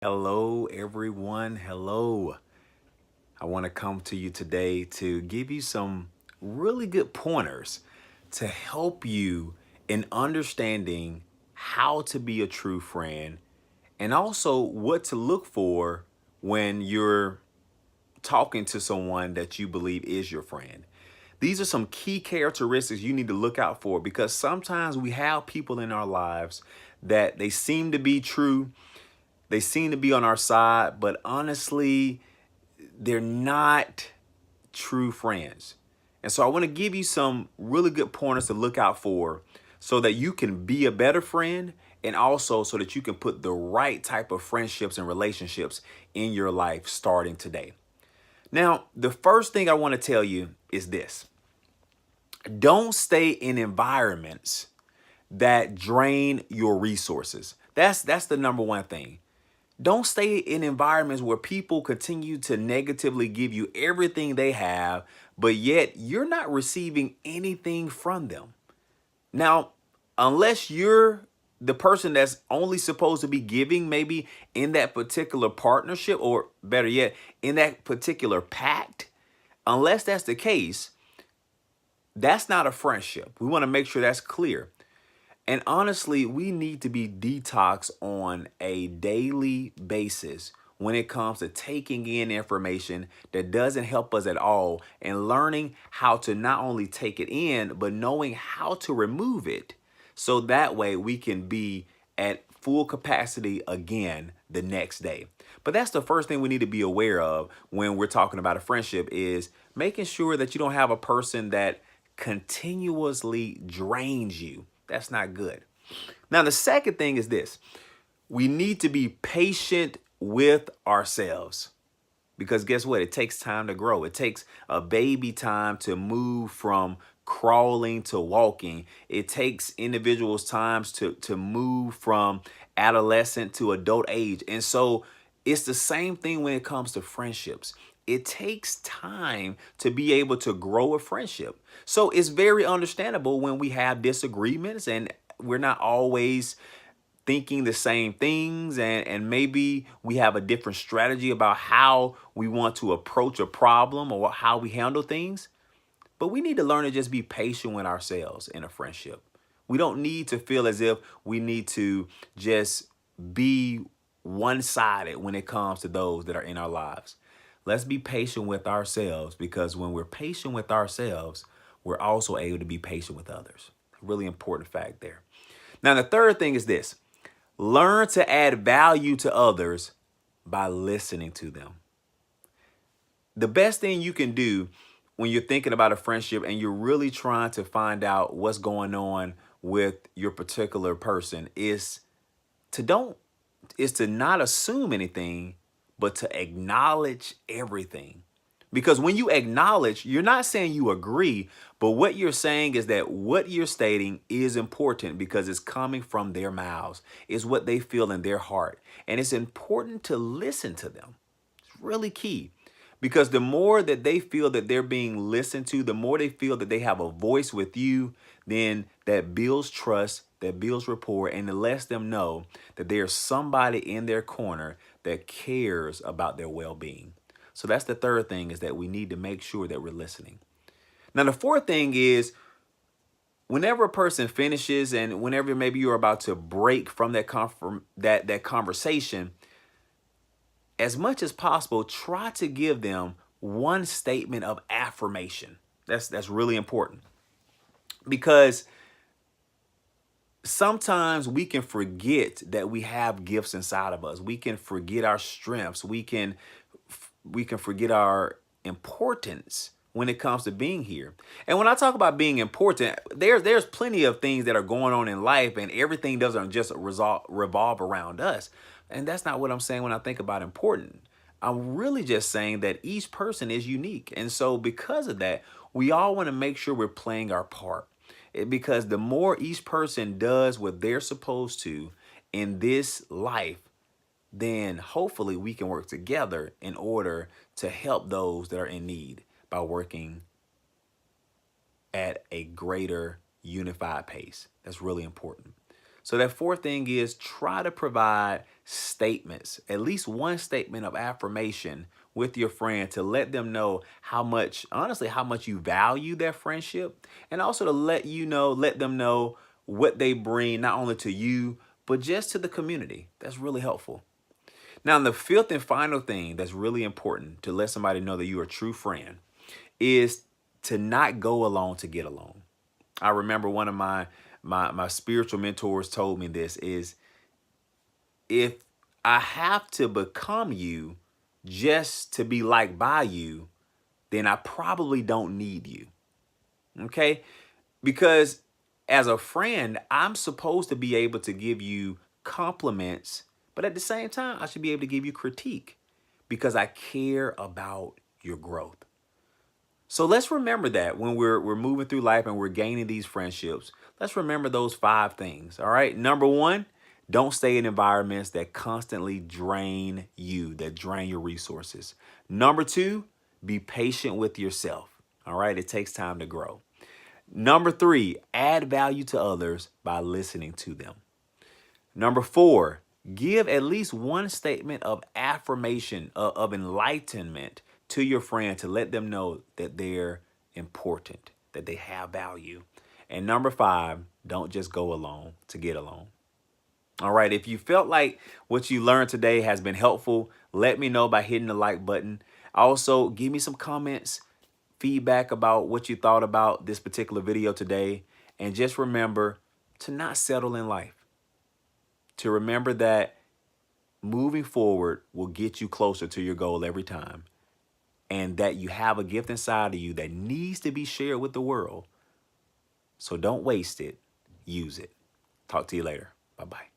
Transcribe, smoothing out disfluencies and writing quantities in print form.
Hello, everyone. Hello. I want to come to you today to give you some really good pointers to help you in understanding how to be a true friend and also what to look for when you're talking to someone that you believe is your friend. These are some key characteristics you need to look out for because sometimes we have people in our lives that they seem to be true, they seem to be on our side, but honestly, they're not true friends. And so I want to give you some really good pointers to look out for so that you can be a better friend and also so that you can put the right type of friendships and relationships in your life starting today. Now, the first thing I want to tell you is this. Don't stay in environments that drain your resources. That's the number one thing. Don't stay in environments where people continue to negatively give you everything they have, but yet you're not receiving anything from them. Now, unless you're the person that's only supposed to be giving, maybe in that particular partnership, or better yet, in that particular pact, unless that's the case, that's not a friendship. We want to make sure that's clear. And honestly, we need to be detox on a daily basis when it comes to taking in information that doesn't help us at all and learning how to not only take it in, but knowing how to remove it. So that way we can be at full capacity again the next day. But that's the first thing we need to be aware of when we're talking about a friendship is making sure that you don't have a person that continuously drains you. That's not good. Now, the second thing is this. We need to be patient with ourselves because guess what? It takes time to grow. It takes a baby time to move from crawling to walking. It takes individuals times to move from adolescent to adult age. And so it's the same thing when it comes to friendships. It takes time to be able to grow a friendship. So it's very understandable when we have disagreements and we're not always thinking the same things and maybe we have a different strategy about how we want to approach a problem or how we handle things. But we need to learn to just be patient with ourselves in a friendship. We don't need to feel as if we need to just be one-sided when it comes to those that are in our lives. Let's be patient with ourselves because when we're patient with ourselves, we're also able to be patient with others. Really important fact there. Now, the third thing is this. Learn to add value to others by listening to them. The best thing you can do when you're thinking about a friendship and you're really trying to find out what's going on with your particular person to is to not assume anything, but to acknowledge everything. Because when you acknowledge, you're not saying you agree, but what you're saying is that what you're stating is important because it's coming from their mouths. It's what they feel in their heart. And it's important to listen to them. It's really key. Because the more that they feel that they're being listened to, the more they feel that they have a voice with you, then that builds trust, that builds rapport, and it lets them know that there's somebody in their corner that cares about their well-being. So that's the third thing is that we need to make sure that we're listening. Now, the fourth thing is whenever a person finishes and whenever maybe you're about to break from that conversation, as much as possible, try to give them one statement of affirmation. That's really important because sometimes we can forget that we have gifts inside of us. We can forget our strengths. We can forget our importance when it comes to being here. And when I talk about being important, there's plenty of things that are going on in life and everything doesn't just revolve around us. And that's not what I'm saying when I think about important. I'm really just saying that each person is unique. And so because of that, we all want to make sure we're playing our part. Because the more each person does what they're supposed to in this life, then hopefully we can work together in order to help those that are in need by working at a greater unified pace. That's really important. So that fourth thing is try to provide statements, at least one statement of affirmation with your friend to let them know how much, honestly, how much you value their friendship, and also to let them know what they bring not only to you, but just to the community. That's really helpful. Now, the fifth and final thing that's really important to let somebody know that you're a true friend is to not go along to get along. I remember one of my spiritual mentors told me this is, if I have to become you just to be liked by you, then I probably don't need you. Okay? Because as a friend, I'm supposed to be able to give you compliments, but at the same time, I should be able to give you critique because I care about your growth. So let's remember that when we're moving through life and we're gaining these friendships, let's remember those 5 things. All right. Number 1, don't stay in environments that constantly drain you, that drain your resources. Number 2, be patient with yourself. All right. It takes time to grow. Number 3, add value to others by listening to them. Number 4, give at least one statement of affirmation, of enlightenment to your friend to let them know that they're important, that they have value. And number 5, don't just go along to get along. All right, if you felt like what you learned today has been helpful, let me know by hitting the like button. Also, give me some comments, feedback about what you thought about this particular video today. And just remember to not settle in life. To remember that moving forward will get you closer to your goal every time, and that you have a gift inside of you that needs to be shared with the world. So don't waste it. Use it. Talk to you later. Bye-bye.